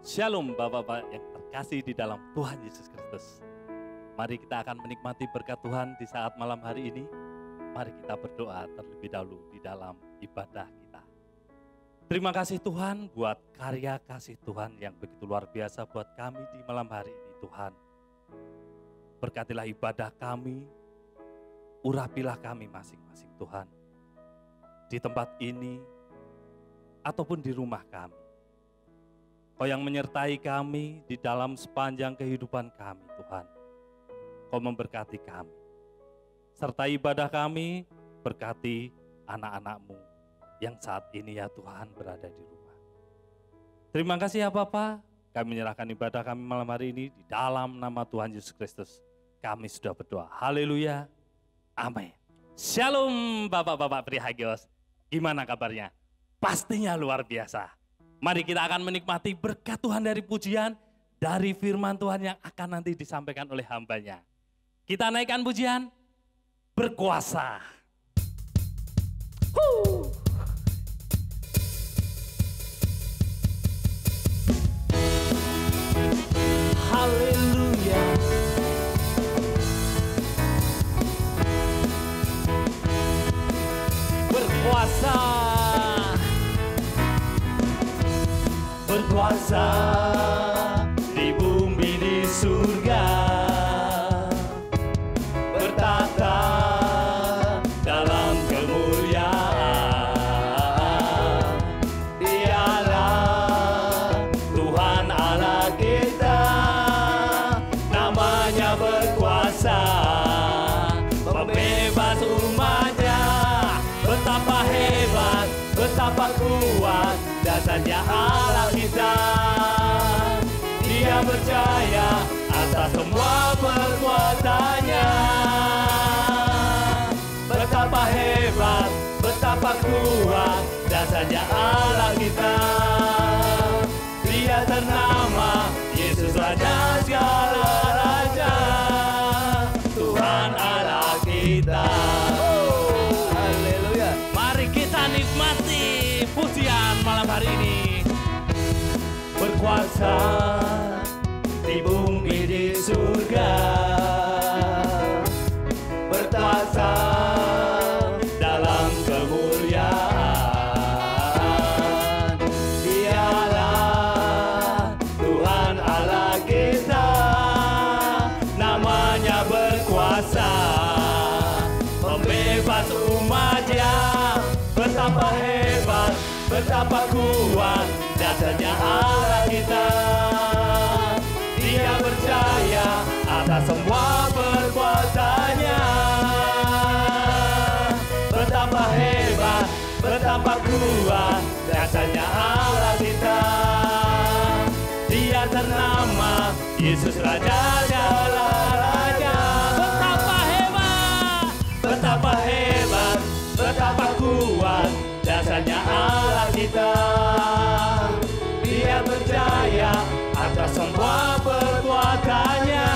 Shalom Bapak-Bapak yang terkasih di dalam Tuhan Yesus Kristus. Mari kita akan menikmati berkat Tuhan di saat malam hari ini. Mari kita berdoa terlebih dahulu di dalam ibadah kita. Terima kasih Tuhan buat karya kasih Tuhan yang begitu luar biasa buat kami di malam hari ini Tuhan. Berkatilah ibadah kami, urapilah kami masing-masing Tuhan. Di tempat ini ataupun di rumah kami. Kau yang menyertai kami di dalam sepanjang kehidupan kami Tuhan. Kau memberkati kami. Serta ibadah kami, berkati anak-anak-Mu yang saat ini ya Tuhan berada di rumah. Terima kasih ya Bapa, kami menyerahkan ibadah kami malam hari ini di dalam nama Tuhan Yesus Kristus. Kami sudah berdoa. Haleluya. Amin. Shalom Bapak-Bapak Prihagios. Gimana kabarnya? Pastinya luar biasa. Mari kita akan menikmati berkat Tuhan dari pujian, dari firman Tuhan yang akan nanti disampaikan oleh hambanya. Kita naikkan pujian, berkuasa. Haleluya. Berkuasa. Berkuasa di bumi di surga, bertata dalam kemuliaan. Dialah Tuhan Allah kita, namanya berkuasa, pembebas umatnya. Betapa hebat, betapa kuat dasarnya Allah kita. Dia berjaya atas semua perbuatannya. Betapa hebat, betapa kuat dasarnya Allah kita. Dia ternama Yesus Raja segala raja, Tuhan Allah kita. Haleluya. Mari kita nikmati pujian malam hari ini. Berkuasa di bumi di surga, berkuasa dalam kemuliaan. Dialah Tuhan Allah kita, namanya berkuasa, pembebas umatnya. Betapa hebat, betapa kuat dasarnya Allah kita. Dia berjaya atas semua perbuatannya. Betapa hebat, betapa kuat dasarnya Allah kita. Dia ternama Yesus Raja segala raja. Betapa hebat, betapa hebat, betapa kuat dasarnya Allah kita. Dia berjaya atas semua perbuatannya.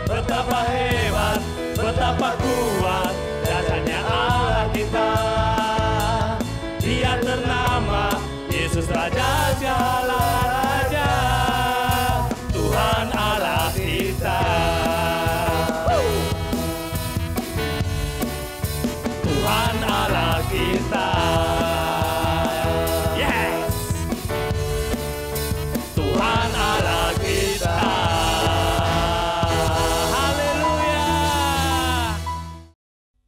Betapa hebat, betapa kuat dasarnya Allah kita. Dia ternama Yesus Raja segala raja, Tuhan Allah kita. Tuhan Allah kita. Yes. Tuhan Allah kita. Haleluya.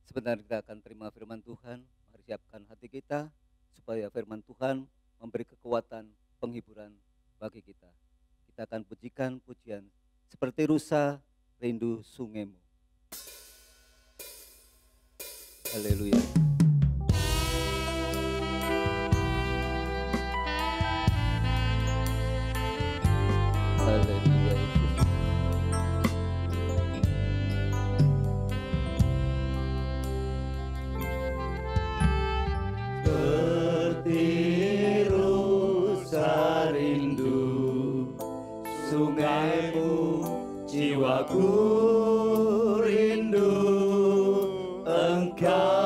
Sebentar kita akan terima firman Tuhan. Mari siapkan hati kita supaya firman Tuhan memberi kekuatan, penghiburan bagi kita. Kita akan pujikan pujian seperti rusa rindu sungaimu. Haleluya. Haleluya Yesus. Seperti rusa rindu sungaimu, jiwaku rindu engkau.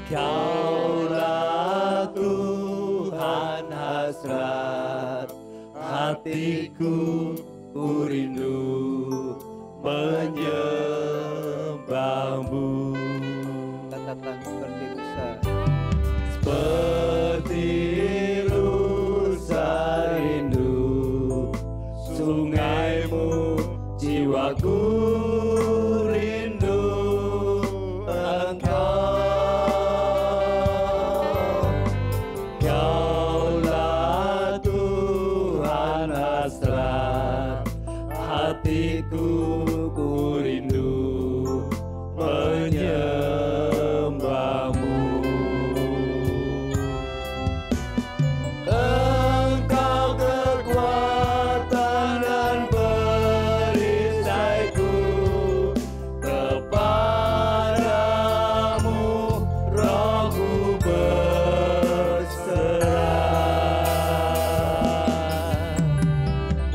Kaulah hasrat, hatiku ku rindu menyembahmu. Katakan seperti rusa. Seperti rusa rindu sungaimu, jiwaku rindu Engkau. Kaulah Tuhan hasrat, hatiku ku rindu menyembahmu. Engkau kekuatan dan perisaiku, kepadamu rohku berserah.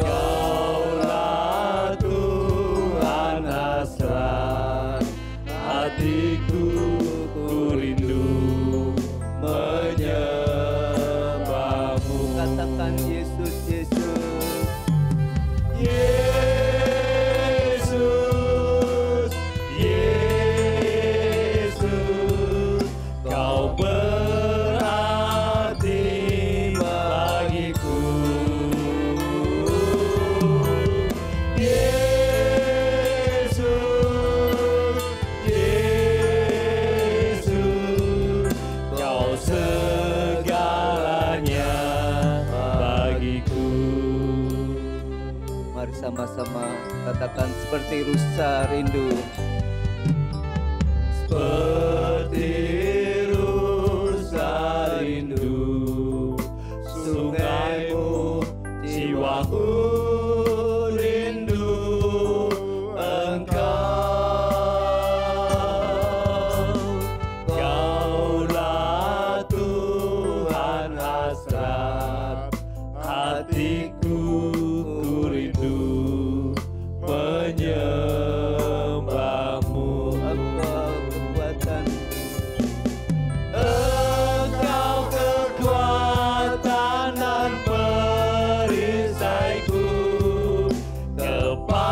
Kaulah Tuhan hasrat, hatiku ku rindu menyembahmu. Katakan Yesus, Yesus. Yesus, Yesus, Kau berarti bagiku. Yesus, Yesus, Kau segalanya bagiku. Mari sama-sama katakan seperti rusa rindu. Seperti rusa rindu sungaimu, jiwaku rindu Engkau. Kaulah Tuhan hasrat, hatiku ku rindu menyembahmu. Engkau kekuatan. Engkau kekuatan dan perisaiku, kepadamu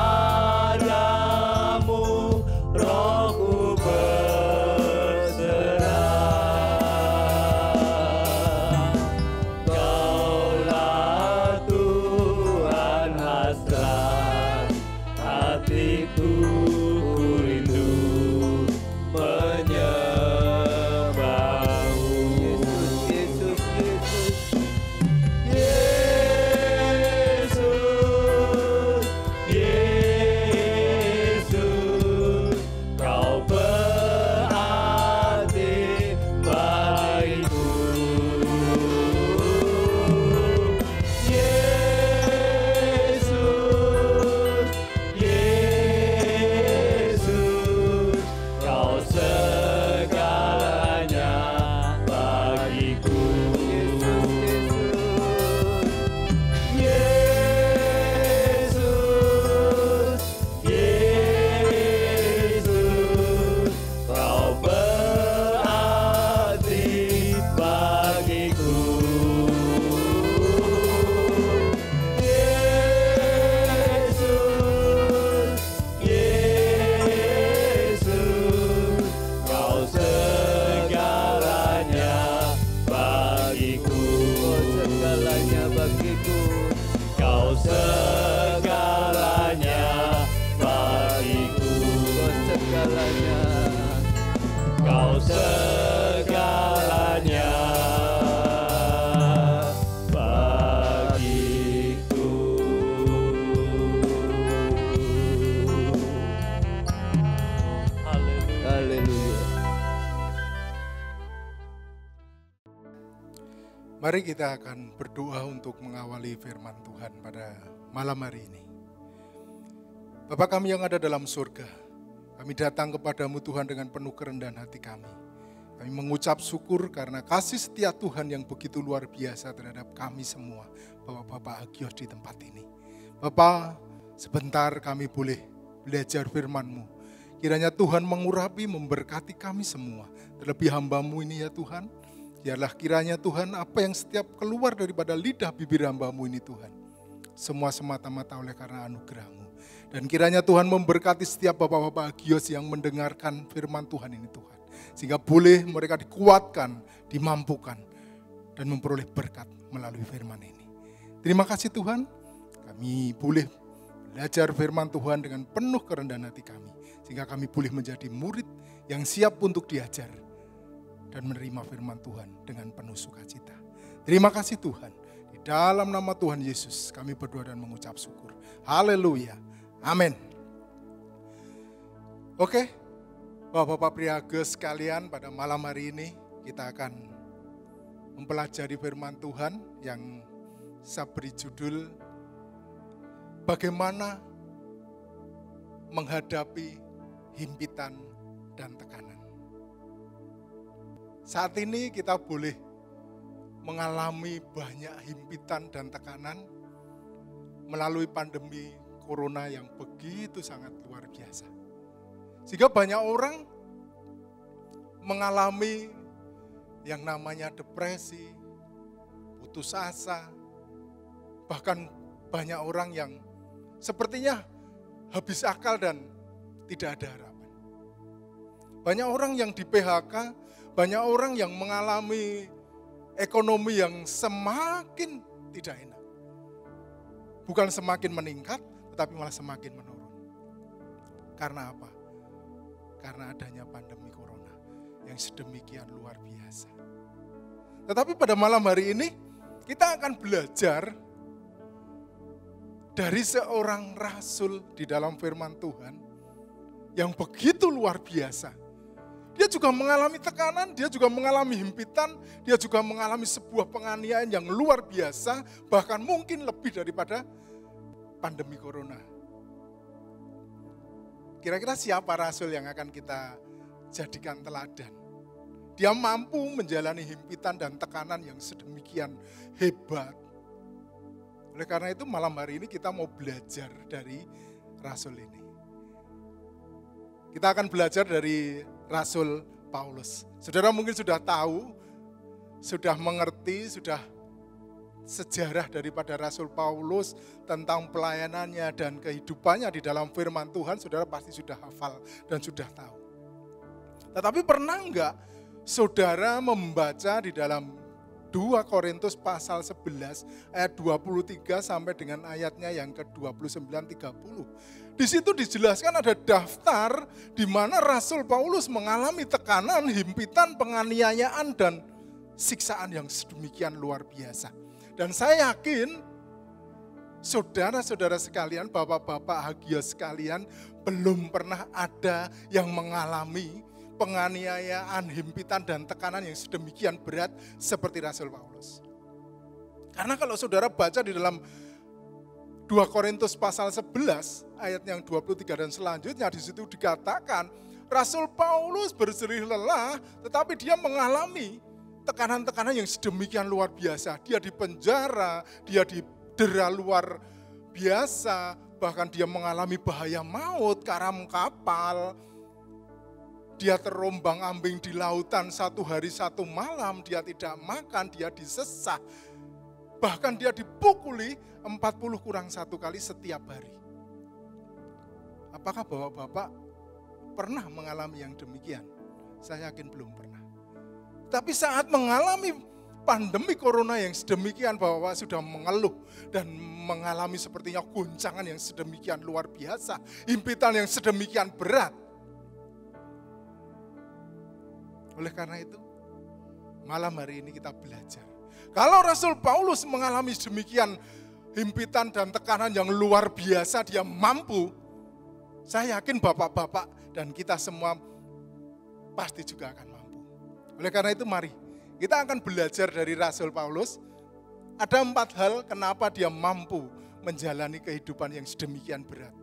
rohku berserah. Kaulah Tuhan hasrat, hatiku ku rindu menyembahmu. Yesus, Yesus, Yesus, Yesus. Yesus, Kau berarti bagiku. Yesus, Yesus, Kau segalanya bagiku. Yesus, Yesus, Kau berarti bagiku. Yesus, Yesus, Kau segalanya bagiku. Segalanya bagiku. Kau segalanya bagiku. Segalanya. Kau segalanya bagiku. Haleluya. Haleluya. Mari kita akan berdoa untuk mengawali firman Tuhan pada malam hari ini. Bapa kami yang ada dalam surga, kami datang kepadamu Tuhan dengan penuh kerendahan hati kami. Kami mengucap syukur karena kasih setia Tuhan yang begitu luar biasa terhadap kami semua, Bapak-bapak Agios di tempat ini. Bapa, sebentar kami boleh belajar firman-Mu. Kiranya Tuhan mengurapi, memberkati kami semua. Terlebih hamba-Mu ini ya Tuhan, Biarlah kiranya Tuhan apa yang setiap keluar daripada lidah bibir hamba-Mu ini Tuhan, semua semata-mata oleh karena anugerah-Mu. Dan kiranya Tuhan memberkati setiap bapak-bapak Hagios yang mendengarkan firman Tuhan ini Tuhan. Sehingga boleh mereka dikuatkan, dimampukan, dan memperoleh berkat melalui firman ini. Terima kasih Tuhan, kami boleh belajar firman Tuhan dengan penuh kerendahan hati kami. Sehingga kami boleh menjadi murid yang siap untuk diajar dan menerima firman Tuhan dengan penuh sukacita. Terima kasih Tuhan. Di dalam nama Tuhan Yesus kami berdoa dan mengucap syukur. Haleluya. Amin. Oke, Bapak-bapak priaga sekalian, pada malam hari ini kita akan mempelajari firman Tuhan yang saya beri judul bagaimana menghadapi himpitan dan tekanan. Saat ini kita boleh mengalami banyak himpitan dan tekanan melalui pandemi Corona yang begitu sangat luar biasa. Sehingga banyak orang mengalami yang namanya depresi, putus asa, bahkan banyak orang yang sepertinya habis akal dan tidak ada harapan. Banyak orang yang di PHK, banyak orang yang mengalami ekonomi yang semakin tidak enak. Bukan semakin meningkat, tetapi malah semakin menurun. Karena apa? Karena adanya pandemi Corona yang sedemikian luar biasa. Tetapi pada malam hari ini kita akan belajar dari seorang rasul di dalam firman Tuhan yang begitu luar biasa. Dia juga mengalami tekanan, dia juga mengalami himpitan, dia juga mengalami sebuah penganiayaan yang luar biasa, bahkan mungkin lebih daripada pandemi Corona. Kira-kira siapa rasul yang akan kita jadikan teladan? Dia mampu menjalani himpitan dan tekanan yang sedemikian hebat. Oleh karena itu malam hari ini kita mau belajar dari rasul ini. Kita akan belajar dari Rasul Paulus. Saudara mungkin sudah tahu, sudah mengerti, sudah sejarah daripada Rasul Paulus tentang pelayanannya dan kehidupannya di dalam firman Tuhan, saudara pasti sudah hafal dan sudah tahu. Tetapi pernah enggak saudara membaca di dalam 2 Korintus pasal 11 ayat 23 sampai dengan ayatnya yang ke-29-30. Di situ dijelaskan ada daftar di mana Rasul Paulus mengalami tekanan, himpitan, penganiayaan dan siksaan yang sedemikian luar biasa. Dan saya yakin saudara-saudara sekalian, bapak-bapak Hagios sekalian, belum pernah ada yang mengalami penganiayaan, himpitan, dan tekanan yang sedemikian berat seperti Rasul Paulus. Karena kalau saudara baca di dalam 2 Korintus pasal 11 ayat yang 23 dan selanjutnya, di situ dikatakan Rasul Paulus berjerih lelah tetapi dia mengalami tekanan-tekanan yang sedemikian luar biasa. Dia dipenjara, dia didera luar biasa, bahkan dia mengalami bahaya maut, karam kapal. Dia terombang-ambing di lautan 1 hari 1 malam, dia tidak makan, dia disesah. Bahkan dia dipukuli 40 kurang 1 kali setiap hari. Apakah bapak-bapak pernah mengalami yang demikian? Saya yakin belum pernah. Tapi saat mengalami pandemi Corona yang sedemikian, bahwa sudah mengeluh dan mengalami sepertinya guncangan yang sedemikian luar biasa, himpitan yang sedemikian berat. Oleh karena itu, malam hari ini kita belajar. Kalau Rasul Paulus mengalami demikian himpitan dan tekanan yang luar biasa, dia mampu. Saya yakin bapak-bapak dan kita semua pasti juga akan mampu. Oleh karena itu mari kita akan belajar dari Rasul Paulus. Ada 4 hal kenapa dia mampu menjalani kehidupan yang sedemikian berat.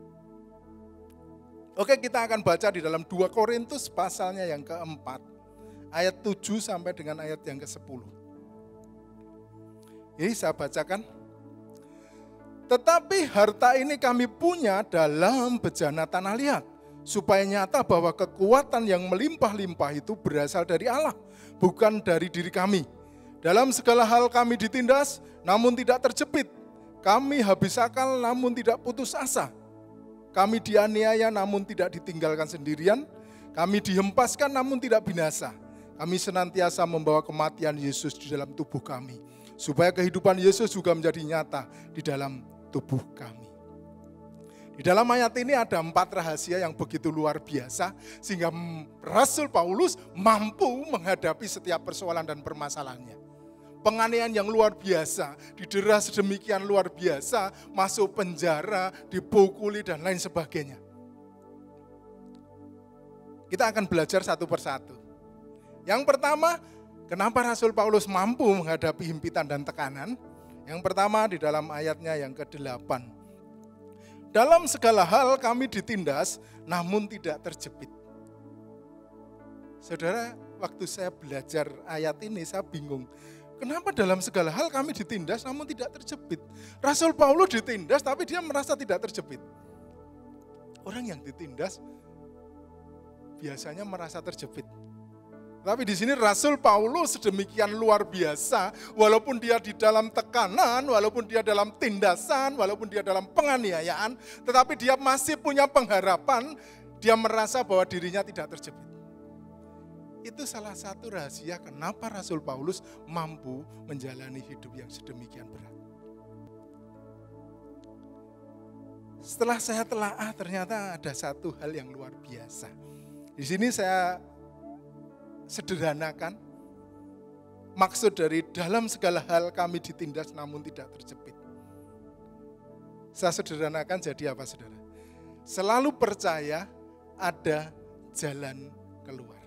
Oke, kita akan baca di dalam 2 Korintus pasalnya yang keempat, ayat 7 sampai dengan ayat yang ke-10. Ini saya bacakan. Tetapi harta ini kami punya dalam bejana tanah liat, supaya nyata bahwa kekuatan yang melimpah-limpah itu berasal dari Allah, bukan dari diri kami. Dalam segala hal kami ditindas, namun tidak terjepit. Kami habis akal, namun tidak putus asa. Kami dianiaya, namun tidak ditinggalkan sendirian. Kami dihempaskan, namun tidak binasa. Kami senantiasa membawa kematian Yesus di dalam tubuh kami, supaya kehidupan Yesus juga menjadi nyata di dalam tubuh kami. Di dalam ayat ini ada 4 rahasia yang begitu luar biasa, sehingga Rasul Paulus mampu menghadapi setiap persoalan dan permasalahannya. Penganiayaan yang luar biasa, didera sedemikian luar biasa, masuk penjara, dipukuli dan lain sebagainya. Kita akan belajar satu persatu. Yang pertama, kenapa Rasul Paulus mampu menghadapi himpitan dan tekanan? Yang pertama di dalam ayatnya yang ke-8. Dalam segala hal kami ditindas, namun tidak terjepit. Saudara, waktu saya belajar ayat ini, saya bingung. Kenapa dalam segala hal kami ditindas, namun tidak terjepit? Rasul Paulus ditindas, tapi dia merasa tidak terjepit. Orang yang ditindas biasanya merasa terjepit. Tapi di sini Rasul Paulus sedemikian luar biasa, walaupun dia di dalam tekanan, walaupun dia dalam tindasan, walaupun dia dalam penganiayaan, tetapi dia masih punya pengharapan, dia merasa bahwa dirinya tidak terjepit. Itu salah satu rahasia kenapa Rasul Paulus mampu menjalani hidup yang sedemikian berat. Setelah saya telaah, ternyata ada satu hal yang luar biasa. Di sini saya sederhanakan maksud dari dalam segala hal kami ditindas namun tidak terjepit. Saya sederhanakan jadi apa, saudara? Selalu percaya ada jalan keluar.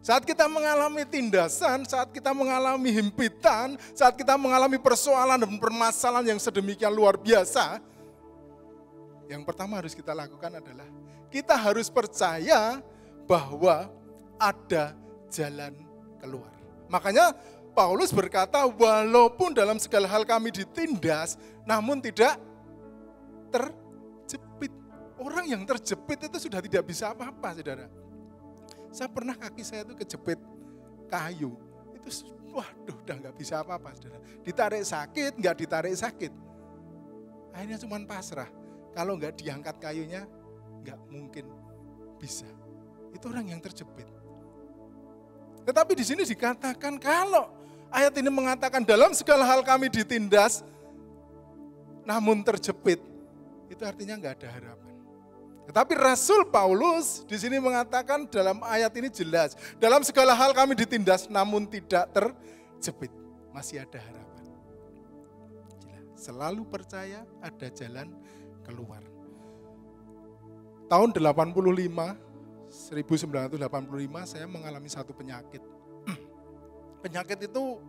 Saat kita mengalami tindasan, saat kita mengalami himpitan, saat kita mengalami persoalan dan permasalahan yang sedemikian luar biasa, yang pertama harus kita lakukan adalah kita harus percaya bahwa ada jalan keluar. Makanya Paulus berkata, walaupun dalam segala hal kami ditindas, namun tidak terjepit. Orang yang terjepit itu sudah tidak bisa apa-apa, saudara. Saya pernah kaki saya itu kejepit kayu. Itu waduh, udah nggak bisa apa-apa, saudara. Ditarik sakit, nggak ditarik sakit. Akhirnya cuma pasrah. Kalau nggak diangkat kayunya, nggak mungkin bisa. Itu orang yang terjepit. Tetapi di sini dikatakan kalau ayat ini mengatakan dalam segala hal kami ditindas, namun terjepit, itu artinya nggak ada harapan. Tetapi Rasul Paulus di sini mengatakan dalam ayat ini jelas, dalam segala hal kami ditindas, namun tidak terjepit, masih ada harapan. Selalu percaya ada jalan keluar. Tahun 1985 saya mengalami satu penyakit. Penyakit itu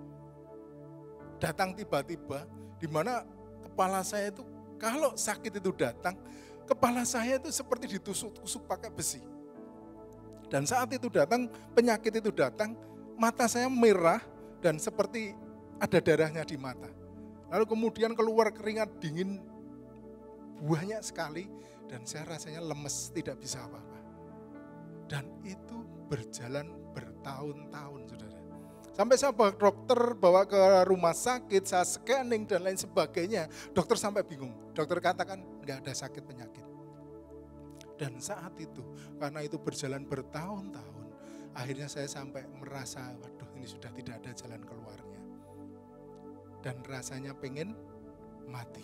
datang tiba-tiba, di mana kepala saya itu kalau sakit itu datang, kepala saya itu seperti ditusuk-tusuk pakai besi. Dan saat itu datang, penyakit itu datang, mata saya merah dan seperti ada darahnya di mata. Lalu kemudian keluar keringat dingin banyak sekali dan saya rasanya lemes, tidak bisa apa-apa. Dan itu berjalan bertahun-tahun, saudara. Sampai saya bawa dokter, bawa ke rumah sakit, saya scanning dan lain sebagainya. Dokter sampai bingung. Dokter katakan nggak ada sakit penyakit. Dan saat itu, karena itu berjalan bertahun-tahun, akhirnya saya sampai merasa, waduh ini sudah tidak ada jalan keluarnya. Dan rasanya pengen mati.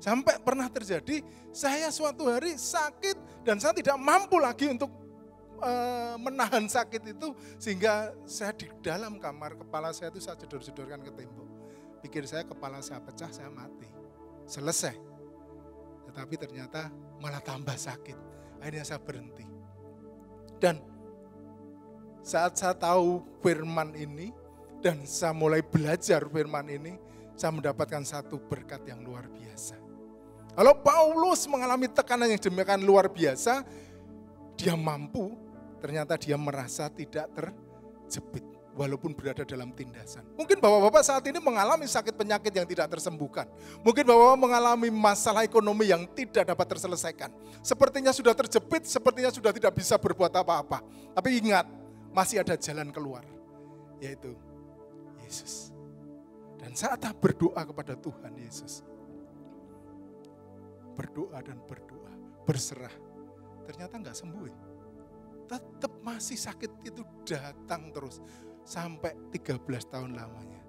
Sampai pernah terjadi, saya suatu hari sakit dan saya tidak mampu lagi untuk menahan sakit itu, sehingga saya di dalam kamar, kepala saya itu saya jedor-jedorkan ke tembok. Pikir saya kepala saya pecah, saya mati. Selesai. Tetapi ternyata malah tambah sakit. Akhirnya saya berhenti. Dan saat saya tahu firman ini, dan saya mulai belajar firman ini, saya mendapatkan satu berkat yang luar biasa. Kalau Paulus mengalami tekanan yang demikian luar biasa, dia mampu, ternyata dia merasa tidak terjepit. walaupun berada dalam tindasan. Mungkin bapak-bapak saat ini mengalami sakit penyakit yang tidak tersembuhkan. Mungkin bapak-bapak mengalami masalah ekonomi yang tidak dapat terselesaikan. Sepertinya sudah terjepit, sepertinya sudah tidak bisa berbuat apa-apa. Tapi ingat, masih ada jalan keluar, yaitu Yesus. Dan saat berdoa kepada Tuhan Yesus, berdoa dan berdoa, berserah, ternyata nggak sembuh. Tetap masih sakit itu datang terus sampai 13 tahun lamanya.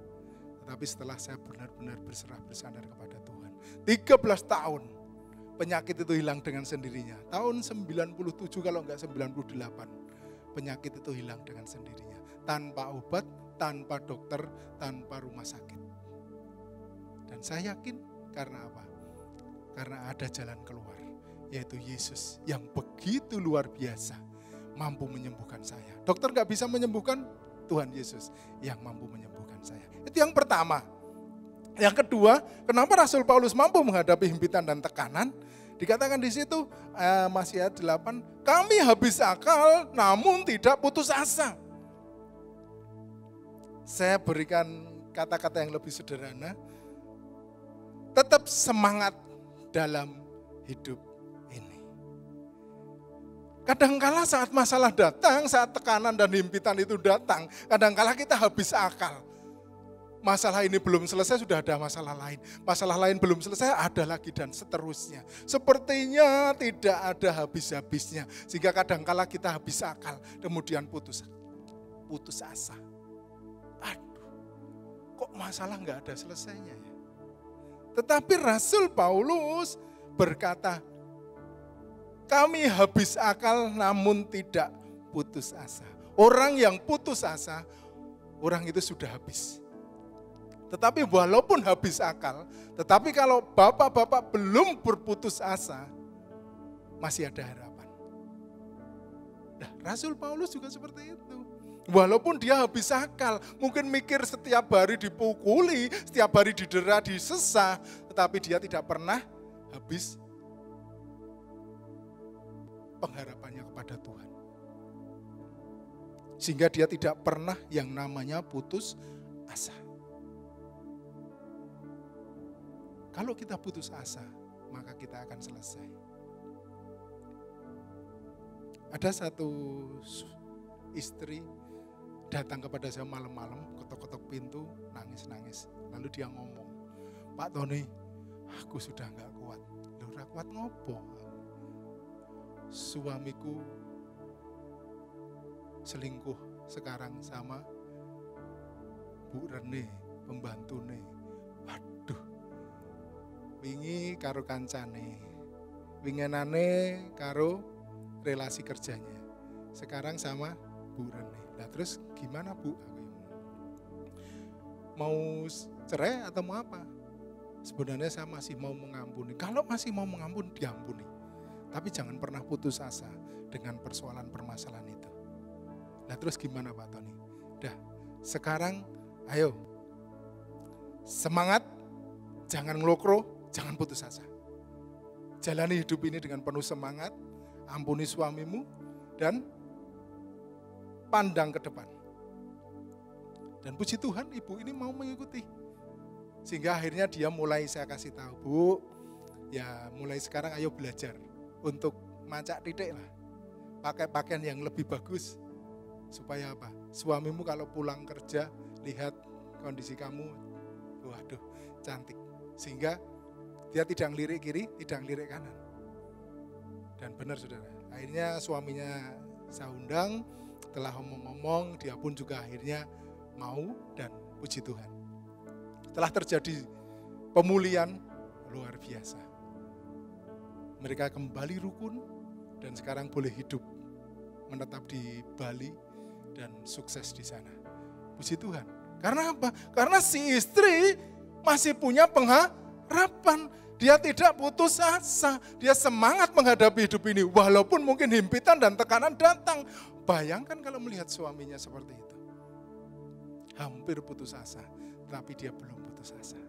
Tetapi setelah saya benar-benar berserah bersandar kepada Tuhan, 13 tahun penyakit itu hilang dengan sendirinya. Tahun 97 kalau enggak 98, penyakit itu hilang dengan sendirinya. Tanpa obat, tanpa dokter, tanpa rumah sakit. Dan saya yakin karena apa? Karena ada jalan keluar, yaitu Yesus yang begitu luar biasa, mampu menyembuhkan saya. Dokter nggak bisa menyembuhkan, Tuhan Yesus yang mampu menyembuhkan saya. Itu yang pertama. Yang kedua, kenapa Rasul Paulus mampu menghadapi himpitan dan tekanan? Dikatakan di situ, masih ayat 8, kami habis akal namun tidak putus asa. Saya berikan kata-kata yang lebih sederhana, tetap semangat dalam hidup ini. Kadangkala saat masalah datang, saat tekanan dan himpitan itu datang, kadangkala kita habis akal. Masalah ini belum selesai, sudah ada masalah lain. Masalah lain belum selesai, ada lagi dan seterusnya. Sepertinya tidak ada habis-habisnya. Sehingga kadangkala kita habis akal, kemudian putus asa. Aduh, kok masalah nggak ada selesainya ya? Tetapi Rasul Paulus berkata, kami habis akal namun tidak putus asa. Orang yang putus asa, orang itu sudah habis. Tetapi walaupun habis akal, tetapi kalau bapak-bapak belum berputus asa, masih ada harapan. Nah, Rasul Paulus juga seperti itu. Walaupun dia habis akal, mungkin mikir setiap hari dipukuli, setiap hari didera, disesah, tetapi dia tidak pernah habis pengharapannya kepada Tuhan. Sehingga dia tidak pernah yang namanya putus asa. Kalau kita putus asa, maka kita akan selesai. Ada satu istri datang kepada saya malam-malam, ketok-ketok pintu, nangis-nangis. Lalu dia ngomong, Pak Tony, aku sudah enggak kuat. Loh, ora kuat ngopo? Suamiku selingkuh sekarang sama Bu Rene, pembantune. Waduh, wingi karo kancane, wingenane karo relasi kerjanya. Sekarang sama Bu Rene. Nah terus gimana Bu? Mau cerai atau mau apa? Sebenarnya saya masih mau mengampuni. Kalau masih mau mengampuni, diampuni. Tapi jangan pernah putus asa dengan persoalan permasalahan itu. Nah terus gimana Pak Tony? Dah, sekarang ayo semangat, jangan ngelokro, jangan putus asa. Jalani hidup ini dengan penuh semangat, ampuni suamimu, dan pandang ke depan. Dan puji Tuhan, ibu ini mau mengikuti. Sehingga akhirnya dia mulai saya kasih tahu, Bu, ya mulai sekarang ayo belajar untuk macak titik lah. Pakai pakaian yang lebih bagus. Supaya apa? Suamimu kalau pulang kerja, lihat kondisi kamu, waduh cantik. Sehingga dia tidak ngelirik kiri, tidak ngelirik kanan. Dan benar saudara, akhirnya suaminya saya undang, setelah ngomong-ngomong, dia pun juga akhirnya mau dan puji Tuhan. Telah terjadi pemulihan luar biasa. Mereka kembali rukun dan sekarang boleh hidup menetap di Bali dan sukses di sana. Puji Tuhan. Karena apa? Karena si istri masih punya pengharapan. Dia tidak putus asa. Dia semangat menghadapi hidup ini. Walaupun mungkin himpitan dan tekanan datang. Bayangkan kalau melihat suaminya seperti itu. Hampir putus asa. Tapi dia belum putus asa.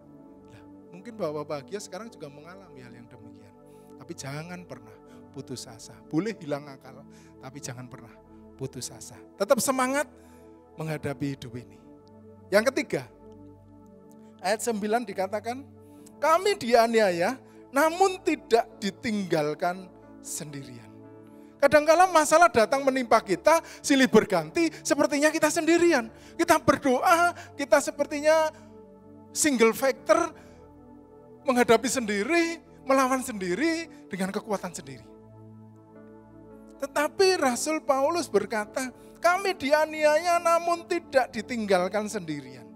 Nah, mungkin bapak bahagia sekarang juga mengalami hal yang demikian. Tapi jangan pernah putus asa. Boleh hilang akal. Tapi jangan pernah putus asa. Tetap semangat. menghadapi hidup ini. Yang ketiga, ayat 9 dikatakan, kami dianiaya namun tidak ditinggalkan sendirian. Kadang-kala masalah datang menimpa kita, silih berganti, sepertinya kita sendirian. Kita berdoa, kita sepertinya single factor, menghadapi sendiri, melawan sendiri dengan kekuatan sendiri. Tetapi Rasul Paulus berkata, kami dianiaya namun tidak ditinggalkan sendirian.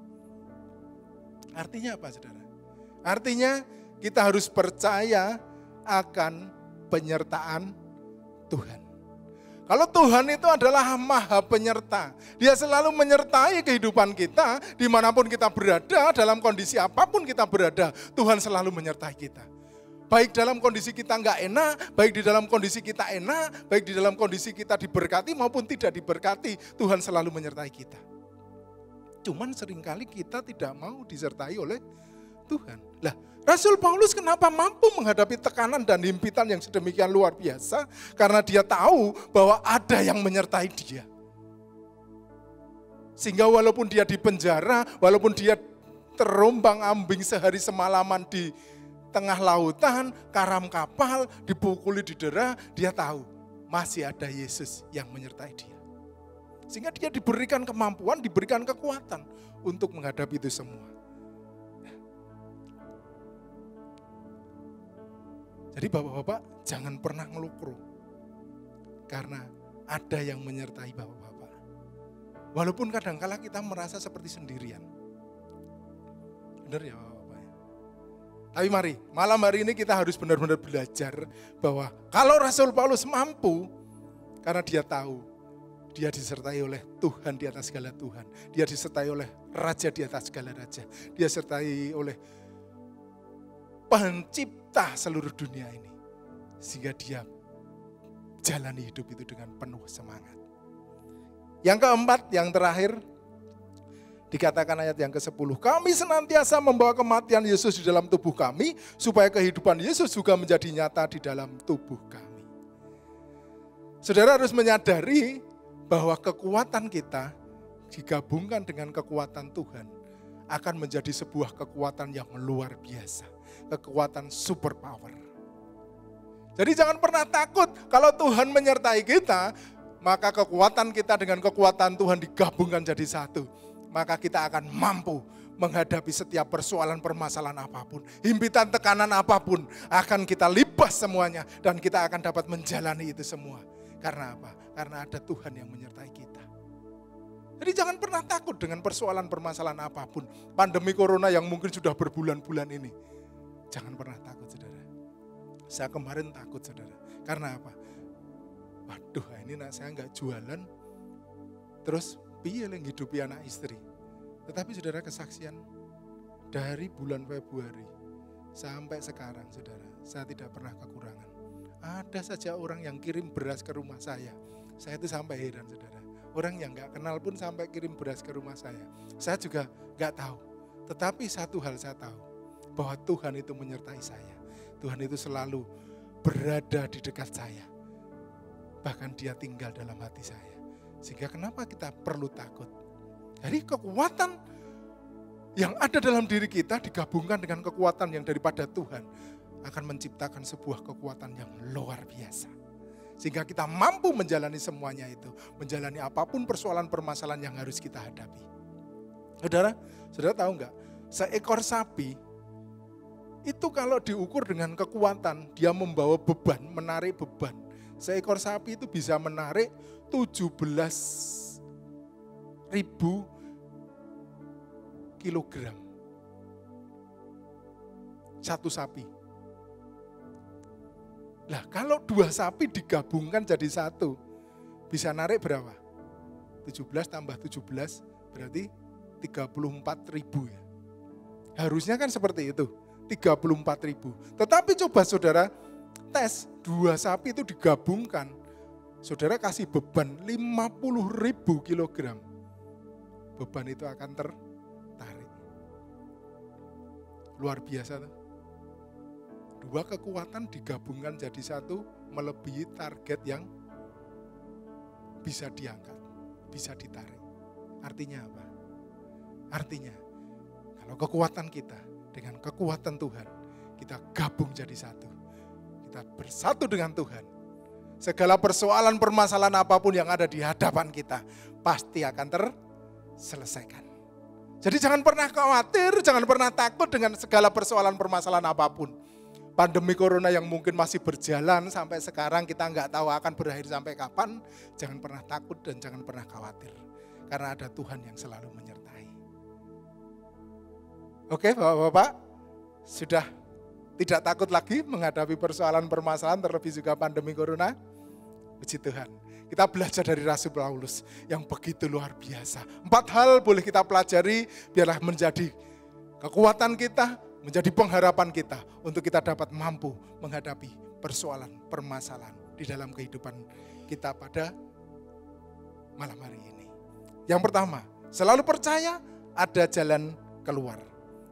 Artinya apa, saudara? Artinya kita harus percaya akan penyertaan Tuhan. Kalau Tuhan itu adalah Maha Penyerta, Dia selalu menyertai kehidupan kita, dimanapun kita berada, dalam kondisi apapun kita berada, Tuhan selalu menyertai kita. Baik dalam kondisi kita enggak enak, baik di dalam kondisi kita enak, baik di dalam kondisi kita diberkati maupun tidak diberkati, Tuhan selalu menyertai kita. Cuman seringkali kita tidak mau disertai oleh Tuhan. Lah, Rasul Paulus kenapa mampu menghadapi tekanan dan himpitan yang sedemikian luar biasa? Karena dia tahu bahwa ada yang menyertai dia. Sehingga walaupun dia di penjara, walaupun dia terombang-ambing sehari semalaman di tengah lautan, karam kapal, dipukuli, didera, dia tahu masih ada Yesus yang menyertai dia. Sehingga dia diberikan kemampuan, diberikan kekuatan untuk menghadapi itu semua. Jadi bapak-bapak jangan pernah ngelukru. Karena ada yang menyertai bapak-bapak. Walaupun kadang-kala kita merasa seperti sendirian. Benar ya bapak-bapak ya? Tapi mari, malam hari ini kita harus benar-benar belajar bahwa kalau Rasul Paulus mampu, karena dia tahu, dia disertai oleh Tuhan di atas segala Tuhan. Dia disertai oleh Raja di atas segala Raja. Dia disertai oleh pencipta seluruh dunia ini. Sehingga dia jalani hidup itu dengan penuh semangat. Yang keempat, yang terakhir, dikatakan ayat yang ke-10. Kami senantiasa membawa kematian Yesus di dalam tubuh kami, supaya kehidupan Yesus juga menjadi nyata di dalam tubuh kami. Saudara harus menyadari bahwa kekuatan kita digabungkan dengan kekuatan Tuhan akan menjadi sebuah kekuatan yang luar biasa. Kekuatan super power. Jadi jangan pernah takut kalau Tuhan menyertai kita, maka kekuatan kita dengan kekuatan Tuhan digabungkan jadi satu. Maka kita akan mampu menghadapi setiap persoalan permasalahan apapun. Himpitan tekanan apapun akan kita libas semuanya dan kita akan dapat menjalani itu semua. Karena apa? Karena ada Tuhan yang menyertai kita. Jadi jangan pernah takut dengan persoalan permasalahan apapun. Pandemi corona yang mungkin sudah berbulan-bulan ini. Jangan pernah takut, saudara. Saya kemarin takut, saudara. Karena apa? Waduh, ini saya nggak jualan. Terus piye yang hidupi anak istri. Tetapi saudara, kesaksian dari bulan Februari sampai sekarang, saudara, saya tidak pernah kekurangan. Ada saja orang yang kirim beras ke rumah saya. Saya itu sampai heran, saudara. Orang yang gak kenal pun sampai kirim beras ke rumah saya. Saya juga gak tahu. Tetapi satu hal saya tahu, bahwa Tuhan itu menyertai saya. Tuhan itu selalu berada di dekat saya. Bahkan Dia tinggal dalam hati saya. Sehingga kenapa kita perlu takut? Jadi kekuatan yang ada dalam diri kita digabungkan dengan kekuatan yang daripada Tuhan akan menciptakan sebuah kekuatan yang luar biasa. Sehingga kita mampu menjalani semuanya itu. Menjalani apapun persoalan permasalahan yang harus kita hadapi. Saudara tahu enggak? Seekor sapi itu kalau diukur dengan kekuatan, dia membawa beban, menarik beban. Seekor sapi itu bisa menarik 17.000 kilogram. Satu sapi. Lah kalau dua sapi digabungkan jadi satu, bisa narik berapa? 17 tambah 17 berarti 34.000 ya. Harusnya kan seperti itu, 34.000. Tetapi coba saudara tes, dua sapi itu digabungkan. Saudara kasih beban 50.000 kilogram. Beban itu akan tertarik. Luar biasa tuh. Dua kekuatan digabungkan jadi satu, melebihi target yang bisa diangkat, bisa ditarik. Artinya apa? Artinya kalau kekuatan kita dengan kekuatan Tuhan, kita gabung jadi satu. Kita bersatu dengan Tuhan. Segala persoalan, permasalahan apapun yang ada di hadapan kita pasti akan terselesaikan. Jadi jangan pernah khawatir, jangan pernah takut dengan segala persoalan, permasalahan apapun. Pandemi corona yang mungkin masih berjalan sampai sekarang, kita nggak tahu akan berakhir sampai kapan. Jangan pernah takut dan jangan pernah khawatir. Karena ada Tuhan yang selalu menyertai. Oke Bapak-Bapak, sudah tidak takut lagi menghadapi persoalan permasalahan terlebih juga pandemi corona. Puji Tuhan. Kita belajar dari Rasul Paulus yang begitu luar biasa. 4 hal boleh kita pelajari biarlah menjadi kekuatan kita, menjadi pengharapan kita untuk kita dapat mampu menghadapi persoalan permasalahan di dalam kehidupan kita pada malam hari ini. Yang pertama, selalu percaya ada jalan keluar.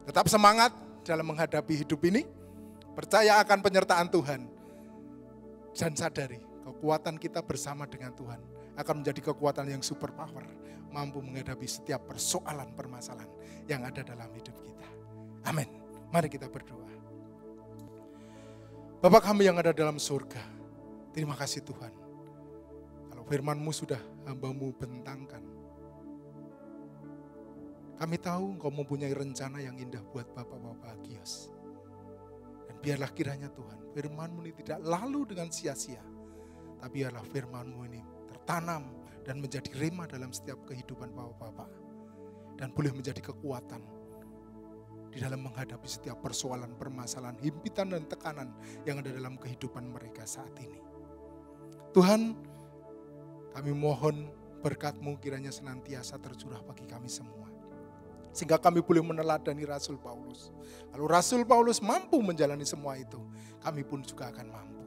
Tetap semangat dalam menghadapi hidup ini. Percaya akan penyertaan Tuhan. Dan sadari, kekuatan kita bersama dengan Tuhan akan menjadi kekuatan yang super power. Mampu menghadapi setiap persoalan permasalahan yang ada dalam hidup kita. Amin. Mari kita berdoa. Bapa kami yang ada dalam surga, terima kasih Tuhan. Kalau firman-Mu sudah hamba-Mu bentangkan. Kami tahu Engkau mempunyai rencana yang indah buat Bapak-Bapak Agios. Biarlah kiranya Tuhan, firman-Mu ini tidak lalu dengan sia-sia. Tapi biarlah firman-Mu ini tertanam dan menjadi rema dalam setiap kehidupan Bapak-Bapak. Dan boleh menjadi kekuatan di dalam menghadapi setiap persoalan, permasalahan, himpitan dan tekanan yang ada dalam kehidupan mereka saat ini. Tuhan, kami mohon berkat-Mu kiranya senantiasa tercurah bagi kami semua. Sehingga kami boleh meneladani Rasul Paulus. Kalau Rasul Paulus mampu menjalani semua itu, kami pun juga akan mampu.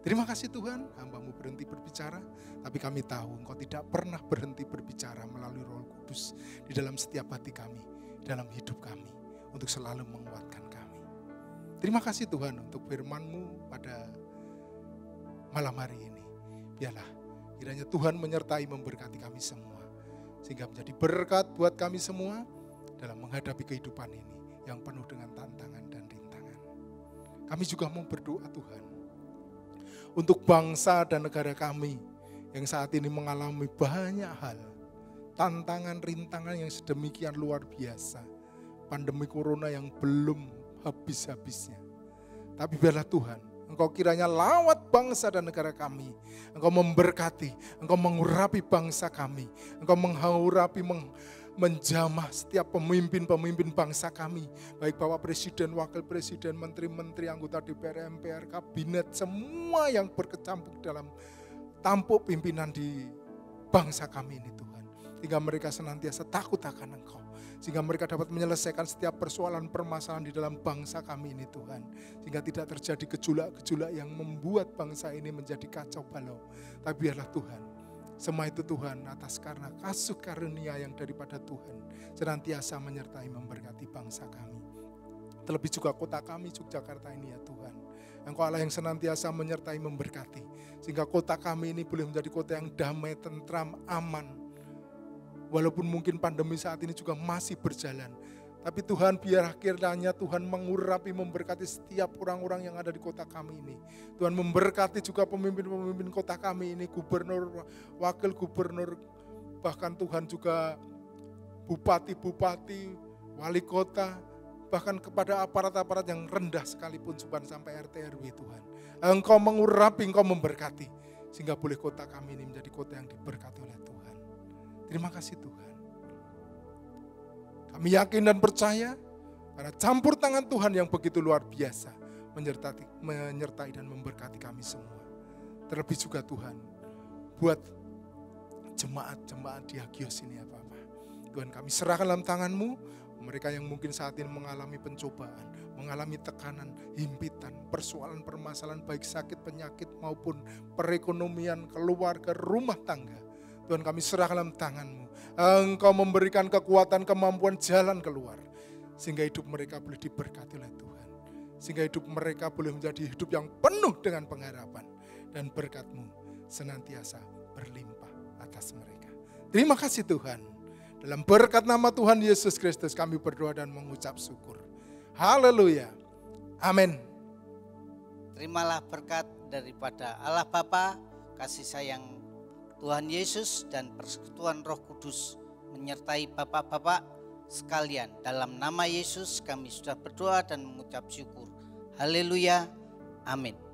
Terima kasih Tuhan, hamba-Mu berhenti berbicara, tapi kami tahu Engkau tidak pernah berhenti berbicara melalui Roh Kudus di dalam setiap hati kami, dalam hidup kami, untuk selalu menguatkan kami. Terima kasih Tuhan untuk firman-Mu pada malam hari ini. Biarlah kiranya Tuhan menyertai memberkati kami semua, sehingga menjadi berkat buat kami semua dalam menghadapi kehidupan ini yang penuh dengan tantangan dan rintangan. Kami juga mau berdoa Tuhan untuk bangsa dan negara kami yang saat ini mengalami banyak hal, tantangan, rintangan yang sedemikian luar biasa. Pandemi corona yang belum habis-habisnya. Tapi biarlah Tuhan, Engkau kiranya lawat bangsa dan negara kami. Engkau memberkati, Engkau mengurapi bangsa kami. Engkau mengurapi, menjamah setiap pemimpin-pemimpin bangsa kami. Baik Bapak Presiden, Wakil Presiden, Menteri-Menteri, anggota DPR, MPR, Kabinet, semua yang berkecimpung dalam tampuk pimpinan di bangsa kami ini Tuhan. Sehingga mereka senantiasa takut akan Engkau. Sehingga mereka dapat menyelesaikan setiap persoalan permasalahan di dalam bangsa kami ini Tuhan. Sehingga tidak terjadi gejolak-gejolak yang membuat bangsa ini menjadi kacau balau. Tapi biarlah Tuhan, semua itu Tuhan atas karena kasih karunia yang daripada Tuhan senantiasa menyertai memberkati bangsa kami. Terlebih juga kota kami Yogyakarta ini ya Tuhan. Engkau Allah yang senantiasa menyertai memberkati. Sehingga kota kami ini boleh menjadi kota yang damai, tentram, aman. Walaupun mungkin pandemi saat ini juga masih berjalan. Tapi Tuhan biar kiranya Tuhan mengurapi, memberkati setiap orang-orang yang ada di kota kami ini. Tuhan memberkati juga pemimpin-pemimpin kota kami ini, gubernur, wakil gubernur, bahkan Tuhan juga bupati-bupati, wali kota, bahkan kepada aparat-aparat yang rendah sekalipun sampai RT RW Tuhan. Engkau mengurapi, Engkau memberkati, sehingga boleh kota kami ini menjadi kota yang diberkati oleh Tuhan. Terima kasih Tuhan. Kami yakin dan percaya karena campur tangan Tuhan yang begitu luar biasa menyertai dan memberkati kami semua. Terlebih juga Tuhan buat jemaat-jemaat di Agios ini ya Bapak. Tuhan kami serahkan dalam tangan-Mu mereka yang mungkin saat ini mengalami pencobaan, mengalami tekanan, himpitan, persoalan, permasalahan baik sakit, penyakit maupun perekonomian, keluarga, rumah tangga. Tuhan kami serahkan dalam tangan-Mu. Engkau memberikan kekuatan, kemampuan jalan keluar. Sehingga hidup mereka boleh diberkati oleh Tuhan. Sehingga hidup mereka boleh menjadi hidup yang penuh dengan pengharapan. Dan berkat-Mu senantiasa berlimpah atas mereka. Terima kasih Tuhan. Dalam berkat nama Tuhan Yesus Kristus kami berdoa dan mengucap syukur. Haleluya. Amin. Terimalah berkat daripada Allah Bapa, kasih sayang Tuhan Yesus dan persekutuan Roh Kudus menyertai bapak-bapak sekalian. Dalam nama Yesus kami sudah berdoa dan mengucap syukur. Haleluya. Amin.